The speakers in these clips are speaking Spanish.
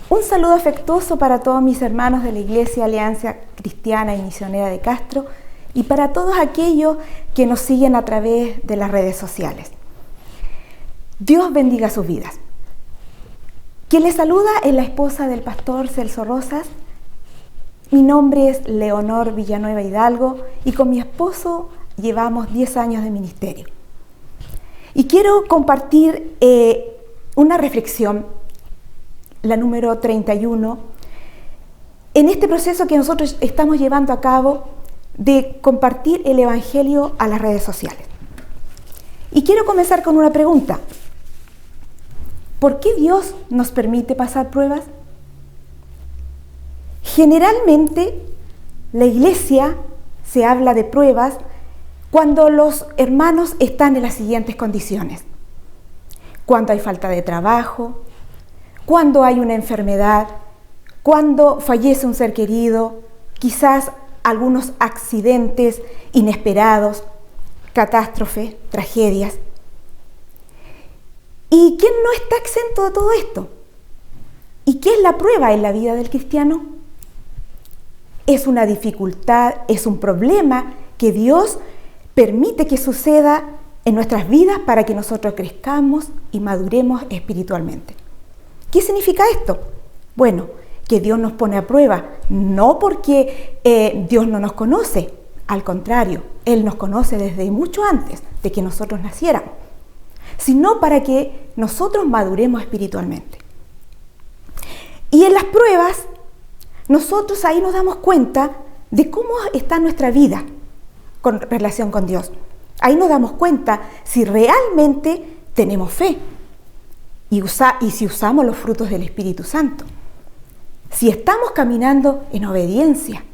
Un saludo afectuoso para todos mis hermanos de la Iglesia Alianza Cristiana y Misionera de Castro y para todos aquellos que nos siguen a través de las redes sociales. Dios bendiga sus vidas. Quien les saluda es la esposa del pastor Celso Rosas. Mi nombre es Leonor Villanueva Hidalgo y con mi esposo llevamos 10 años de ministerio. Y quiero compartir una reflexión, la número 31, en este proceso que nosotros estamos llevando a cabo de compartir el Evangelio a las redes sociales. Y quiero comenzar con una pregunta. ¿Por qué Dios nos permite pasar pruebas? Generalmente, la iglesia se habla de pruebas cuando los hermanos están en las siguientes condiciones. Cuando hay falta de trabajo, cuando hay una enfermedad, cuando fallece un ser querido, quizás algunos accidentes inesperados, catástrofes, tragedias. ¿Y quién no está exento de todo esto? ¿Y qué es la prueba en la vida del cristiano? Es una dificultad, es un problema que Dios permite que suceda en nuestras vidas para que nosotros crezcamos y maduremos espiritualmente. ¿Qué significa esto? Bueno, que Dios nos pone a prueba, no porque Dios no nos conoce, al contrario, Él nos conoce desde mucho antes de que nosotros naciéramos, sino para que nosotros maduremos espiritualmente. Y en las pruebas, nosotros ahí nos damos cuenta de cómo está nuestra vida con relación con Dios. Ahí nos damos cuenta si realmente tenemos fe y si usamos los frutos del Espíritu Santo. Si estamos caminando en obediencia.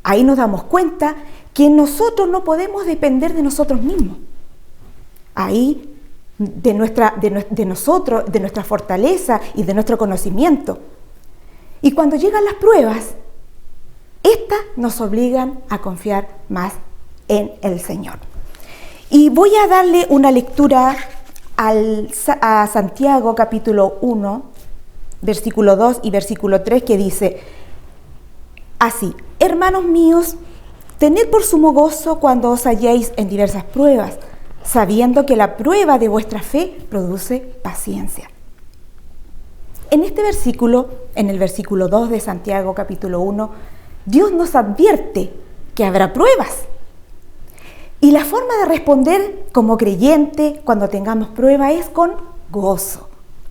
Ahí nos damos cuenta que nosotros no podemos depender de nosotros mismos. Ahí de nuestra fortaleza y de nuestro conocimiento. Y cuando llegan las pruebas, estas nos obligan a confiar más en el Señor. Y voy a darle una lectura a Santiago capítulo 1, versículo 2 y versículo 3, que dice así: hermanos míos, tened por sumo gozo cuando os halléis en diversas pruebas, sabiendo que la prueba de vuestra fe produce paciencia. En este versículo, en el versículo 2 de Santiago capítulo 1, Dios nos advierte que habrá pruebas. Y la forma de responder como creyente cuando tengamos prueba es con gozo,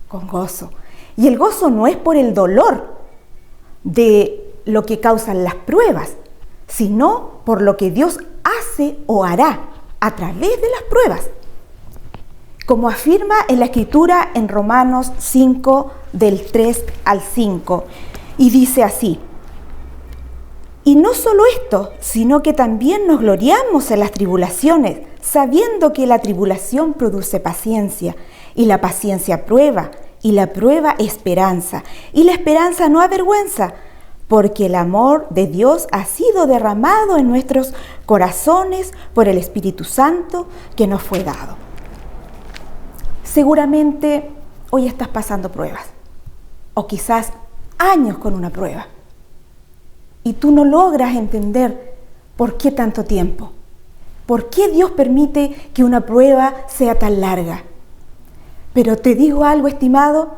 con gozo. Y el gozo no es por el dolor de lo que causan las pruebas, sino por lo que Dios hace o hará a través de las pruebas. Como afirma en la Escritura en Romanos 5, del 3 al 5, y dice así: y no solo esto, sino que también nos gloriamos en las tribulaciones, sabiendo que la tribulación produce paciencia, y la paciencia prueba, y la prueba esperanza, y la esperanza no avergüenza, porque el amor de Dios ha sido derramado en nuestros corazones por el Espíritu Santo que nos fue dado. Seguramente hoy estás pasando pruebas, o quizás años con una prueba. Y tú no logras entender por qué tanto tiempo. ¿Por qué Dios permite que una prueba sea tan larga? Pero te digo algo, estimado,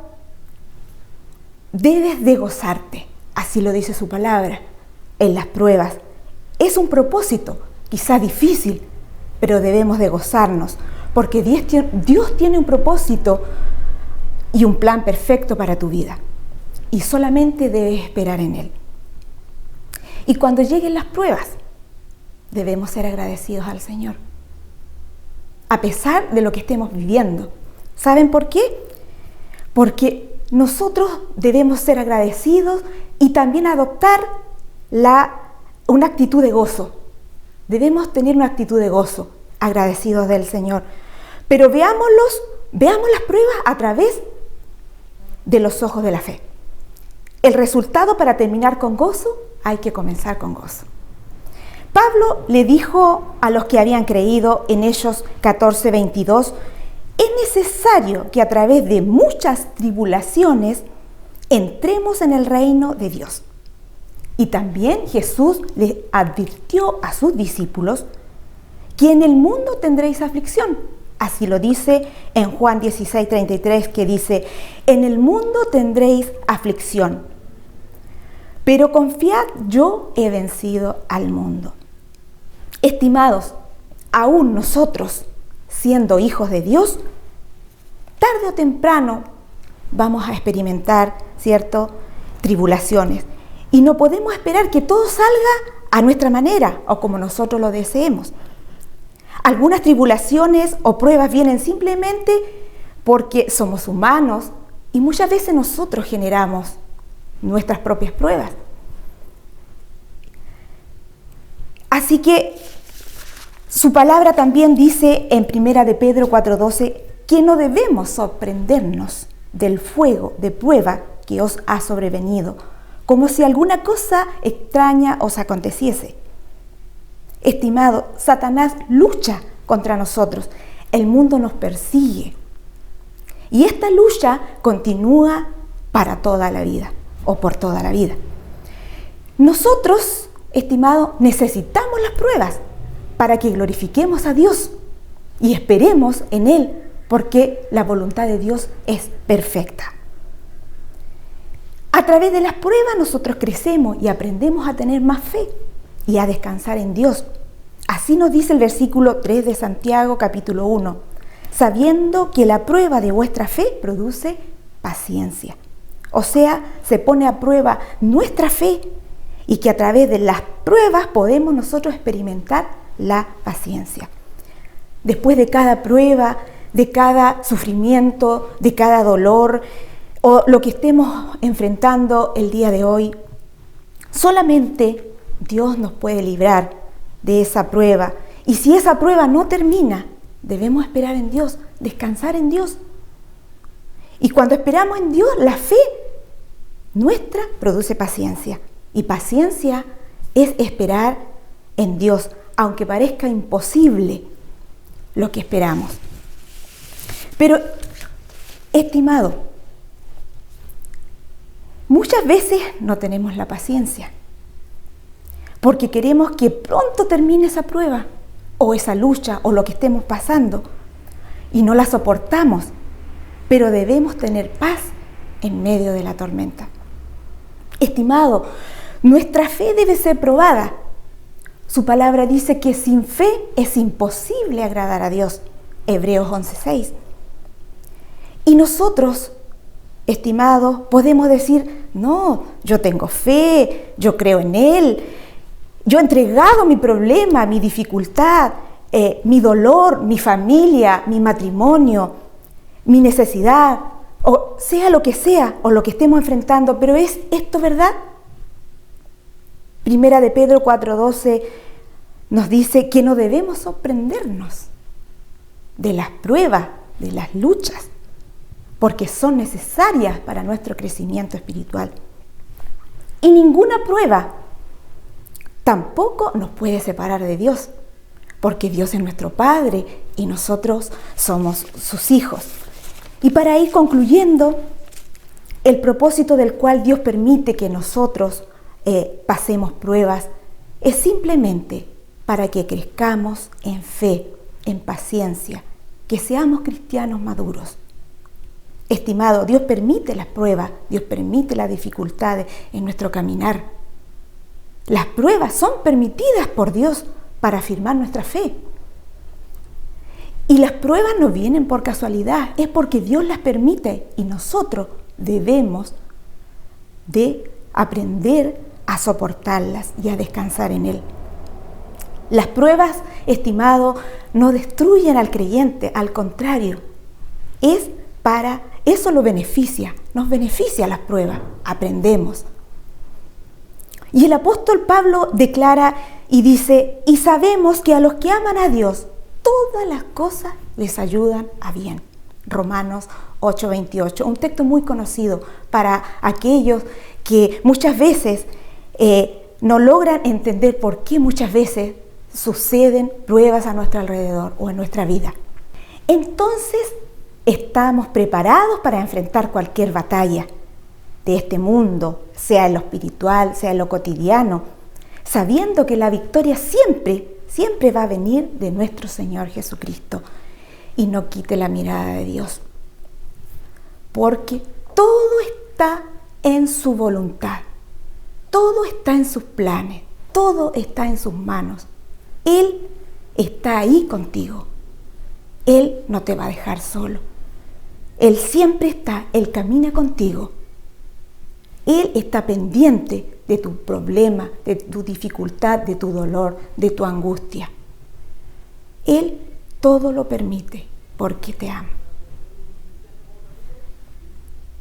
debes de gozarte, así lo dice su palabra, en las pruebas. Es un propósito, quizás difícil, pero debemos de gozarnos, porque Dios tiene un propósito y un plan perfecto para tu vida. Y solamente debes esperar en Él. Y cuando lleguen las pruebas, debemos ser agradecidos al Señor, a pesar de lo que estemos viviendo. ¿Saben por qué? Porque nosotros debemos ser agradecidos y también adoptar una actitud de gozo. Debemos tener una actitud de gozo, agradecidos del Señor. Pero veamos las pruebas a través de los ojos de la fe. El resultado para terminar con gozo, hay que comenzar con gozo. Pablo le dijo a los que habían creído en Hechos 14:22, es necesario que a través de muchas tribulaciones entremos en el reino de Dios. Y también Jesús le advirtió a sus discípulos que en el mundo tendréis aflicción. Así lo dice en Juan 16:33, que dice: en el mundo tendréis aflicción, pero confiad, yo he vencido al mundo. Estimados, aún nosotros, siendo hijos de Dios, tarde o temprano vamos a experimentar, ¿cierto?, tribulaciones. Y no podemos esperar que todo salga a nuestra manera o como nosotros lo deseemos. Algunas tribulaciones o pruebas vienen simplemente porque somos humanos y muchas veces nosotros generamos nuestras propias pruebas. Así que su palabra también dice en 1 de Pedro 4:12 que no debemos sorprendernos del fuego de prueba que os ha sobrevenido, como si alguna cosa extraña os aconteciese. Estimado, Satanás lucha contra nosotros, el mundo nos persigue y esta lucha continúa para toda la vida o por toda la vida. Nosotros, estimado, necesitamos las pruebas para que glorifiquemos a Dios y esperemos en Él, porque la voluntad de Dios es perfecta. A través de las pruebas nosotros crecemos y aprendemos a tener más fe y a descansar en Dios. Así nos dice el versículo 3 de Santiago capítulo 1, sabiendo que la prueba de vuestra fe produce paciencia. O sea, se pone a prueba nuestra fe y que a través de las pruebas podemos nosotros experimentar la paciencia. Después de cada prueba, de cada sufrimiento, de cada dolor o lo que estemos enfrentando el día de hoy, solamente Dios nos puede librar de esa prueba. Y si esa prueba no termina, debemos esperar en Dios, descansar en Dios. Y cuando esperamos en Dios, la fe nuestra produce paciencia. Y paciencia es esperar en Dios, aunque parezca imposible lo que esperamos. Pero, estimado, muchas veces no tenemos la paciencia porque queremos que pronto termine esa prueba o esa lucha o lo que estemos pasando y no la soportamos, pero debemos tener paz en medio de la tormenta. Estimado, nuestra fe debe ser probada. Su palabra dice que sin fe es imposible agradar a Dios. Hebreos 11:6. Y nosotros, estimados, podemos decir, no, yo tengo fe, yo creo en Él, yo he entregado mi problema, mi dificultad, mi dolor, mi familia, mi matrimonio, mi necesidad, o sea lo que sea, o lo que estemos enfrentando, pero ¿es esto verdad? 1 de Pedro 4:12 nos dice que no debemos sorprendernos de las pruebas, de las luchas, porque son necesarias para nuestro crecimiento espiritual. Y ninguna prueba tampoco nos puede separar de Dios, porque Dios es nuestro Padre y nosotros somos sus hijos. Y para ir concluyendo, el propósito del cual Dios permite que nosotros pasemos pruebas es simplemente para que crezcamos en fe, en paciencia, que seamos cristianos maduros. Estimado, Dios permite las pruebas, Dios permite las dificultades en nuestro caminar. Las pruebas son permitidas por Dios para afirmar nuestra fe. Y las pruebas no vienen por casualidad, es porque Dios las permite y nosotros debemos de aprender a soportarlas y a descansar en Él. Las pruebas, estimado, no destruyen al creyente, al contrario, eso lo beneficia, nos beneficia las pruebas, aprendemos. Y el apóstol Pablo declara y dice, y sabemos que a los que aman a Dios, todas las cosas les ayudan a bien. Romanos 8:28, un texto muy conocido para aquellos que muchas veces no logran entender por qué muchas veces suceden pruebas a nuestro alrededor o en nuestra vida. Entonces, estamos preparados para enfrentar cualquier batalla. de este mundo, sea en lo espiritual, sea en lo cotidiano, sabiendo que la victoria siempre, siempre va a venir de nuestro Señor Jesucristo. Y no quite la mirada de Dios, porque todo está en su voluntad, todo está en sus planes, todo está en sus manos. Él está ahí contigo. Él no te va a dejar solo. Él siempre está, Él camina contigo. Él está pendiente de tu problema, de tu dificultad, de tu dolor, de tu angustia. Él todo lo permite porque te ama.